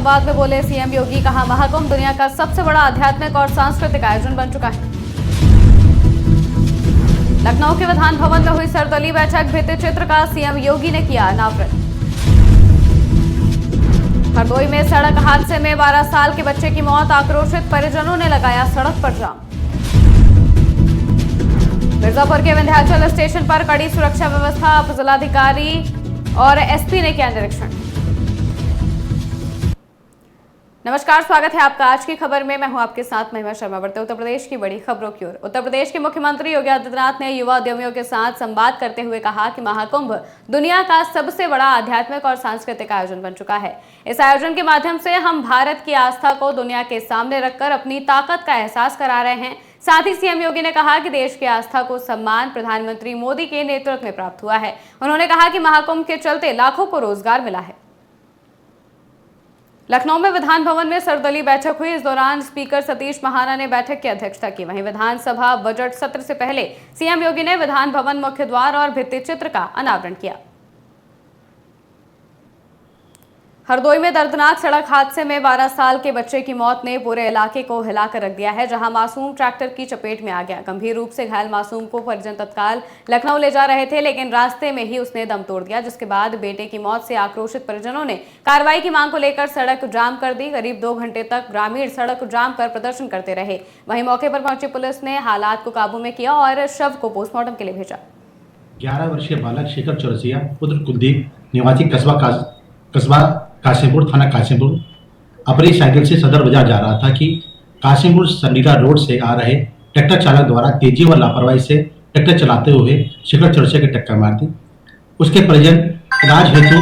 संवाद में बोले सीएम योगी, कहा महाकुंभ दुनिया का सबसे बड़ा आध्यात्मिक और सांस्कृतिक आयोजन बन चुका है। लखनऊ के विधान भवन में हुई सर्वदलीय बैठक, भित्ति चित्र का सीएम योगी ने किया अनावरण। हरदोई में सड़क हादसे में 12 साल के बच्चे की मौत, आक्रोशित परिजनों ने लगाया सड़क पर जाम। मिर्जापुर के विंध्याचल स्टेशन पर कड़ी सुरक्षा व्यवस्था, उप जिलाधिकारी और एसपी ने किया निरीक्षण। नमस्कार, स्वागत है आपका आज की खबर में। मैं हूं आपके साथ महिमा शर्मा। बढ़ते उत्तर प्रदेश की बड़ी खबरों की ओर। उत्तर प्रदेश के मुख्यमंत्री योगी आदित्यनाथ ने युवा उद्यमियों के साथ संवाद करते हुए कहा कि महाकुंभ दुनिया का सबसे बड़ा आध्यात्मिक और सांस्कृतिक आयोजन बन चुका है। इस आयोजन के माध्यम से हम भारत की आस्था को दुनिया के सामने रखकर अपनी ताकत का एहसास करा रहे हैं। साथ ही सीएम योगी ने कहा कि देश की आस्था को सम्मान प्रधानमंत्री मोदी के नेतृत्व में प्राप्त हुआ है। उन्होंने कहा कि महाकुंभ के चलते लाखों को रोजगार मिला है। लखनऊ में विधान भवन में सर्वदलीय बैठक हुई। इस दौरान स्पीकर सतीश महाना ने बैठक की अध्यक्षता की। वहीं विधानसभा बजट सत्र से पहले सीएम योगी ने विधान भवन मुख्य द्वार और भित्ति चित्र का अनावरण किया। हरदोई में दर्दनाक सड़क हादसे में 12 साल के बच्चे की मौत ने पूरे इलाके को हिलाकर रख दिया है, जहां मासूम ट्रैक्टर की चपेट में आ गया। गंभीर रूप से घायल मासूम को परिजन तत्काल लखनऊ ले जा रहे थे, लेकिन रास्ते में ही उसने दम तोड़ दिया, जिसके बाद बेटे की मौत से आक्रोशित परिजनों ने कार्रवाई की मांग को लेकर सड़क जाम कर दी। करीब 2 घंटे तक ग्रामीण सड़क जाम कर प्रदर्शन करते रहे। वहीं मौके पर पहुंची पुलिस ने हालात को काबू में किया और शव को पोस्टमार्टम के लिए भेजा। 11 वर्षीय बालक शेखर चौरसिया पुत्र कुलदीप निवासी कस्बा कासिमपुर थाना कासिमपुर अपनी साइकिल से सदर बाजार जा रहा था कि कासिमपुर संडीला रोड से आ रहे ट्रैक्टर चालक द्वारा तेजी व लापरवाही से ट्रैक्टर चलाते हुए शेखर चौरसिया की टक्कर मार दी। उसके परिजन इलाज हेतु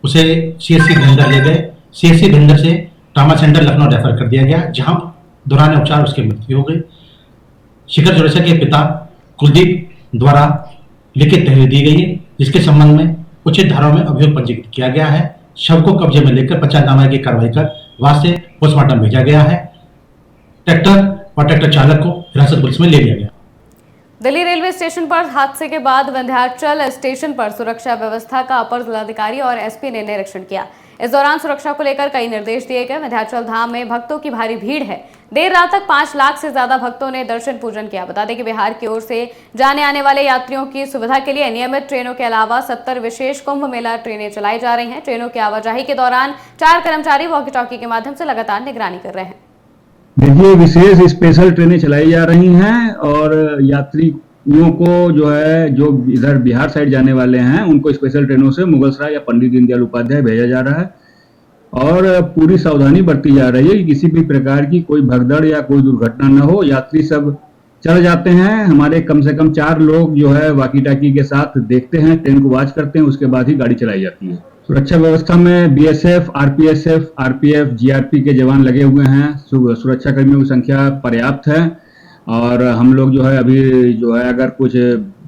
उसे सीएससी भिंडर ले गए। सीएससी भिंडर से ट्रामा सेंटर लखनऊ रेफर कर दिया गया, जहां दौरान उपचार उसकी मृत्यु हो गई। शेखर चौरसिया के पिता कुलदीप द्वारा लिखित तहरीर दी गई है, जिसके संबंध में उचित धाराओं में अभियोग पंजीकृत किया गया है। शव को कब्जे में लेकर पंचनामा की कार्रवाई कर वहां से पोस्टमार्टम भेजा गया है। ट्रैक्टर और ट्रैक्टर चालक को हिरासत पुलिस में ले लिया गया। दिल्ली रेलवे स्टेशन पर हादसे के बाद विंध्याचल स्टेशन पर सुरक्षा व्यवस्था का अपर जिलाधिकारी और एसपी ने निरीक्षण किया। इस दौरान सुरक्षा को लेकर कई निर्देश दिए गए। विंध्याचल धाम में भक्तों की भारी भीड़ है। देर रात तक 5 लाख से ज्यादा भक्तों ने दर्शन पूजन किया। बता दें कि बिहार की ओर से जाने आने वाले यात्रियों की सुविधा के लिए नियमित ट्रेनों के अलावा 70 विशेष कुंभ मेला ट्रेनें चलाई जा रही हैं। ट्रेनों की आवाजाही के दौरान 4 कर्मचारी वॉकी टॉकी के माध्यम से लगातार निगरानी कर रहे हैं। देखिए, विशेष स्पेशल ट्रेनें चलाई जा रही हैं और यात्रियों को जो इधर बिहार साइड जाने वाले हैं उनको स्पेशल ट्रेनों से मुगलसराय या पंडित दीनदयाल उपाध्याय भेजा जा रहा है और पूरी सावधानी बरती जा रही है कि किसी भी प्रकार की कोई भगदड़ या कोई दुर्घटना न हो। यात्री सब चढ़ जाते हैं। हमारे कम से कम 4 लोग वॉकी टॉकी के साथ देखते हैं, ट्रेन को वॉच करते हैं, उसके बाद ही गाड़ी चलाई जाती है। सुरक्षा व्यवस्था में बीएसएफ, आरपीएफ, जीआरपी के जवान लगे हुए हैं। सुरक्षा कर्मियों की संख्या पर्याप्त है और हम लोग अभी अगर कुछ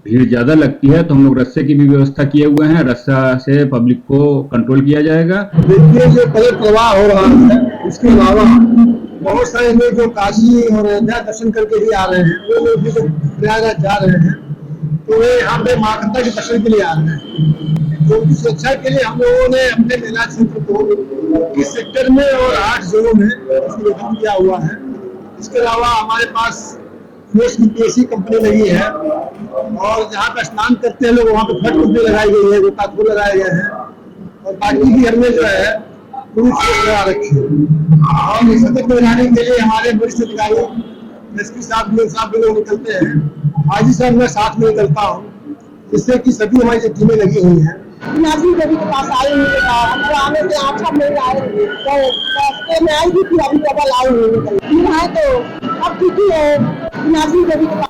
भीड़ ज्यादा लगती है तो हम लोग रस्से की भी व्यवस्था किए हुए हैं। रस्सा से पब्लिक को कंट्रोल किया जाएगा। देखिए, जो पदक प्रवाह हो रहा है, इसके अलावा बहुत सारे लोग जो काशी और अयोध्या दर्शन करके भी आ रहे हैं, वो लोग भी जो प्रयागराज जा रहे हैं तो वे यहाँ पे माँ गंगा के दर्शन के लिए आ रहे हैं। तो उनकी सुरक्षा के लिए हम लोगों ने अपने मेला क्षेत्र को इस सेक्टर में और 8 जोनों में गठन किया हुआ है। इसके अलावा हमारे पास फोर्स की पीएसी कंपनी लगी है और जहाँ पे स्नान करते हैं लोग वहाँ पे फट भी लगाई गई है, गोताखोर लगाए गए हैं और बाकी भी हमने पूरी फोर्स लगा रखी है। और इस निगरानी के लिए हमारे वरिष्ठ अधिकारी एसपी साहब भी लोग निकलते हैं। आज ही सर मैं साथ में निकलता हूँ, जिससे कि सभी हमारी जो टीमें लगी हुई हैं। नाजी देवी के पास आई हुई है, हमको आने से 8 महीने आए तो रास्ते में आई भी थी, अभी डबल आई हुई है तो अब ठीक ही है। नाजी देवी के पास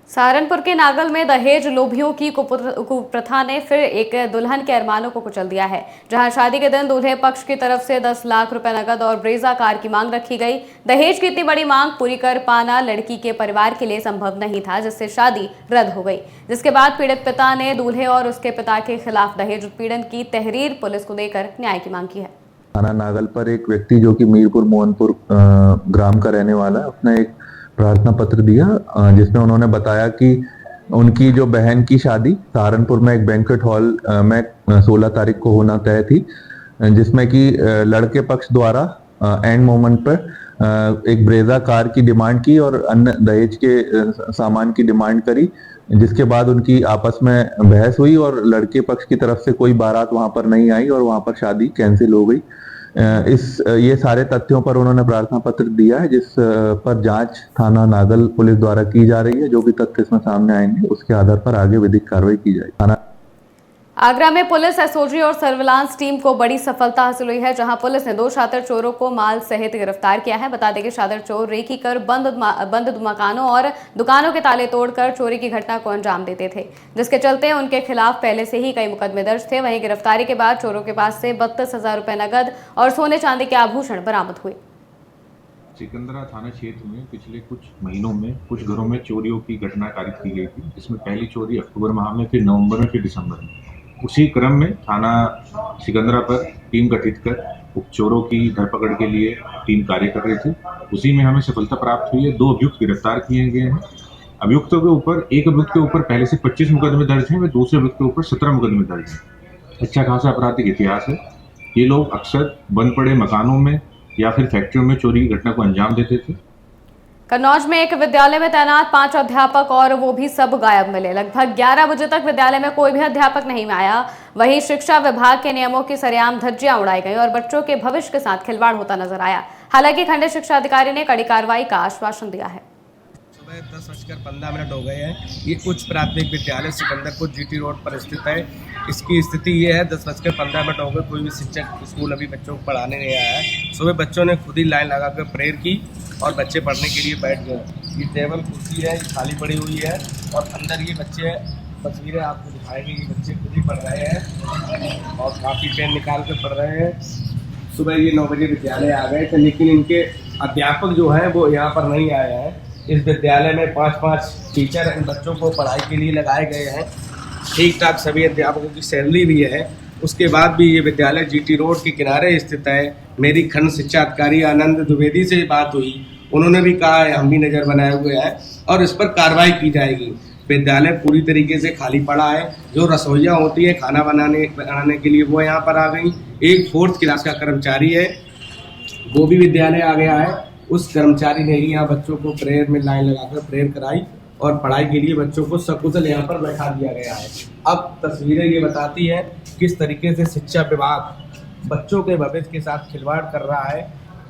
सहारनपुर के नागल में दहेज लोभियों की कुप्रथा ने फिर एक दुल्हन के अरमानों को कुचल दिया है, जहां शादी के दिन दूल्हे पक्ष की तरफ से 10 लाख रुपए नकद और ब्रेजा कार की मांग रखी गई। दहेज की इतनी बड़ी मांग पूरी कर पाना लड़की के परिवार के लिए संभव नहीं था, जिससे शादी रद्द हो गई। जिसके बाद पीड़ित पिता ने दूल्हे और उसके पिता के खिलाफ दहेज उत्पीड़न की तहरीर पुलिस को देकर न्याय की मांग की है। थाना नागल पर एक व्यक्ति जो कि मीरपुर मोहनपुर ग्राम का रहने वाला है, उसने एक प्रार्थना पत्र दिया जिसमें उन्होंने बताया कि उनकी जो बहन की शादी सहारनपुर में एक बैंक्वेट हॉल में 16 तारीख को होना तय थी, जिसमें कि लड़के पक्ष द्वारा एंड मोमेंट पर एक ब्रेजा कार की डिमांड की और अन्य दहेज के सामान की डिमांड करी, जिसके बाद उनकी आपस में बहस हुई और लड़के पक्ष की तरफ से कोई बारात वहां पर नहीं आई और वहां पर शादी कैंसिल हो गई। ये सारे तथ्यों पर उन्होंने प्रार्थना पत्र दिया है, जिस पर जांच थाना नागल पुलिस द्वारा की जा रही है। जो भी तथ्य इसमें सामने आएंगे उसके आधार पर आगे विधिक कार्रवाई की जाएगी। आगरा में पुलिस, एसओजी और सर्विलांस टीम को बड़ी सफलता हासिल हुई है, जहां पुलिस ने 2 शातिर चोरों को माल सहित गिरफ्तार किया है। बता दें कि शातिर चोर रेकी कर बंद मकानों और दुकानों के ताले तोड़कर चोरी की घटना को अंजाम देते थे, जिसके चलते उनके खिलाफ पहले से ही कई मुकदमे दर्ज थे। वहीं गिरफ्तारी के बाद चोरों के पास से 32,000 रुपए नकद और सोने चांदी के आभूषण बरामद हुए। सिकंदरा थाना क्षेत्र में पिछले कुछ महीनों में कुछ घरों में चोरियों की घटना कारित की गई थी, जिसमें पहली चोरी अक्टूबर माह में, फिर नवंबर में, फिर दिसंबर में। उसी क्रम में थाना सिकंदरा पर टीम गठित कर चोरों की धरपकड़ के लिए टीम कार्य कर रही थी। उसी में हमें सफलता प्राप्त हुई है। 2 अभियुक्त गिरफ्तार किए गए हैं। अभियुक्तों के ऊपर, एक अभियुक्त के ऊपर पहले से 25 मुकदमे दर्ज हैं, व दूसरे अभियुक्त के ऊपर 17 मुकदमे दर्ज हैं। अच्छा खासा आपराधिक इतिहास है। ये लोग अक्सर बंद पड़े मकानों में या फिर फैक्ट्रियों में चोरी की घटना को अंजाम देते थे। कन्नौज में एक विद्यालय में तैनात 5 अध्यापक और वो भी सब गायब मिले। लगभग 11 बजे तक विद्यालय में कोई भी अध्यापक नहीं आया। वहीं शिक्षा विभाग के नियमों की सरेआम धज्जियां उड़ाई गई और बच्चों के भविष्य के साथ खिलवाड़ होता नजर आया। हालांकि खंडित शिक्षा अधिकारी ने कड़ी कार्रवाई का आश्वासन दिया है। सुबह 10:15 हो गए हैं। ये उच्च प्राथमिक विद्यालय सिकंदरपुर जीटी रोड पर स्थित है। इसकी स्थिति ये है, 10:15 हो गए, कोई भी शिक्षक स्कूल अभी बच्चों को पढ़ाने नहीं आया है। सुबह बच्चों ने खुद ही लाइन लगाकर प्रेयर की और बच्चे पढ़ने के लिए बैठ गए। ये टेबल कुर्सी है, ये खाली पड़ी हुई है और अंदर ये बच्चे, तस्वीरें आपको दिखाएंगे, ये बच्चे खुद ही पढ़ रहे हैं और काफ़ी पेन निकाल कर पढ़ रहे हैं। सुबह ये 9 बजे विद्यालय आ गए थे, लेकिन इनके अध्यापक जो हैं वो यहाँ पर नहीं आए हैं। इस विद्यालय में 5-5 टीचर इन बच्चों को पढ़ाई के लिए लगाए गए हैं। ठीक ठाक सभी अध्यापकों की सैलरी भी है। उसके बाद भी ये विद्यालय जीटी रोड के किनारे स्थित है। मेरी खंड शिक्षा अधिकारी आनंद द्विवेदी से बात हुई, उन्होंने भी कहा है हम भी नज़र बनाए हुए हैं और इस पर कार्रवाई की जाएगी। विद्यालय पूरी तरीके से खाली पड़ा है। जो रसोइयाँ होती है खाना बनाने के लिए वो यहाँ पर आ गई। एक 4th क्लास का कर्मचारी है, वो भी विद्यालय आ गया है। उस कर्मचारी ने ही यहाँ बच्चों को प्रेयर में लाइन लगाकर प्रेयर कराई और पढ़ाई के लिए बच्चों को सकुशल यहाँ पर बैठा दिया गया है। अब तस्वीरें ये बताती हैं किस तरीके से शिक्षा विभाग बच्चों के भविष्य के साथ खिलवाड़ कर रहा है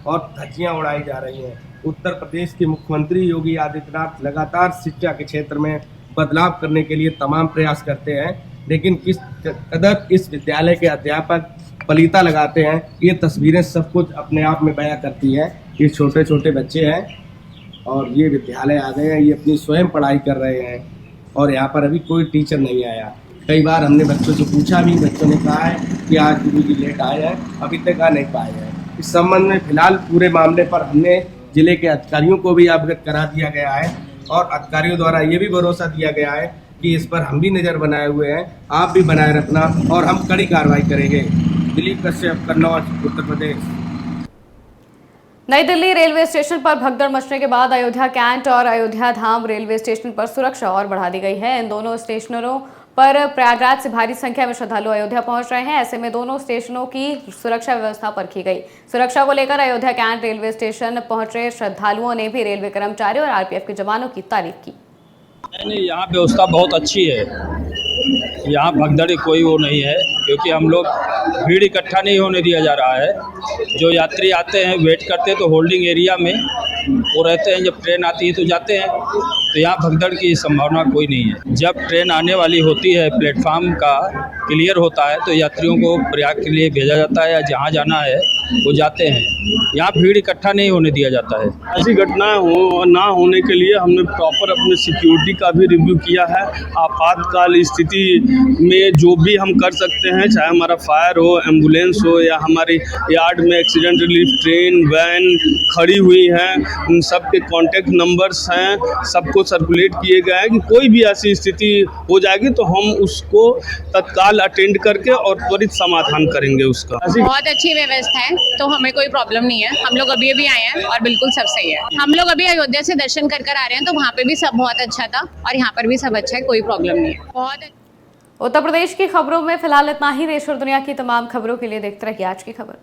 और धज्जियाँ उड़ाई जा रही हैं। उत्तर प्रदेश के मुख्यमंत्री योगी आदित्यनाथ लगातार शिक्षा के क्षेत्र में बदलाव करने के लिए तमाम प्रयास करते हैं, लेकिन किस कदर इस विद्यालय के अध्यापक पलीता लगाते हैं, ये तस्वीरें सब कुछ अपने आप में बयां करती हैं। ये छोटे छोटे बच्चे हैं और ये विद्यालय आ गए हैं, ये अपनी स्वयं पढ़ाई कर रहे हैं और यहाँ पर अभी कोई टीचर नहीं आया। कई बार हमने बच्चों से पूछा भी, बच्चों ने कहा है कि आज गुरुजी लेट आए हैं, अभी तक आ नहीं पाए हैं। इस संबंध में फिलहाल पूरे मामले पर हमने जिले के अधिकारियों को भी अवगत करा दिया गया है और अधिकारियों द्वारा ये भी भरोसा दिया गया है कि इस पर हम भी नज़र बनाए हुए हैं, आप भी बनाए रखना और हम कड़ी कार्रवाई करेंगे। दिलीप कश्यप, कन्नौज, उत्तर प्रदेश। नई दिल्ली रेलवे स्टेशन पर भगदड़ मचने के बाद अयोध्या कैंट और अयोध्या धाम रेलवे स्टेशन पर सुरक्षा और बढ़ा दी गई है। इन दोनों स्टेशनों पर प्रयागराज से भारी संख्या में श्रद्धालु अयोध्या पहुंच रहे हैं। ऐसे में दोनों स्टेशनों की सुरक्षा व्यवस्था परखी गई। सुरक्षा को लेकर अयोध्या कैंट रेलवे स्टेशन पहुंचे श्रद्धालुओं ने भी रेलवे कर्मचारी और आरपीएफ के जवानों की तारीफ की। नहीं, यहाँ व्यवस्था बहुत अच्छी है। यहाँ भगदड़ कोई वो नहीं है, क्योंकि हम लोग भीड़ इकट्ठा नहीं होने दिया जा रहा है। जो यात्री आते हैं वेट करते हैं तो होल्डिंग एरिया में वो रहते हैं, जब ट्रेन आती है तो जाते हैं। तो यहाँ भगदड़ की संभावना कोई नहीं है। जब ट्रेन आने वाली होती है, प्लेटफार्म का क्लियर होता है तो यात्रियों को प्रयाग के लिए भेजा जाता है या जहाँ जाना है वो जाते हैं। यहाँ भीड़ इकट्ठा नहीं होने दिया जाता है। ऐसी घटनाएं ना होने के लिए हमने प्रॉपर अपने सिक्योरिटी का भी रिव्यू किया है। आपातकाल स्थिति में जो भी हम कर सकते हैं, चाहे हमारा फायर हो, एम्बुलेंस हो या हमारी यार्ड में एक्सीडेंट रिलीफ ट्रेन वैन खड़ी हुई हैं, उन सब के कॉन्टैक्ट नंबर्स हैं, सबको सर्कुलेट किए गए हैं कि कोई भी ऐसी स्थिति हो जाएगी तो हम उसको तत्काल अटेंड करके और त्वरित समाधान करेंगे उसका। बहुत अच्छी व्यवस्था है, तो हमें कोई प्रॉब्लम नहीं है। हम लोग अभी आए हैं और बिल्कुल सब सही है। हम लोग अभी अयोध्या से दर्शन कर आ रहे हैं, तो वहाँ पे भी सब बहुत अच्छा था और यहाँ पर भी सब अच्छा है, कोई प्रॉब्लम नहीं है। बहुत उत्तर प्रदेश की खबरों में फिलहाल इतना ही। देश और दुनिया की तमाम खबरों के लिए देखते रहिए आज की खबर।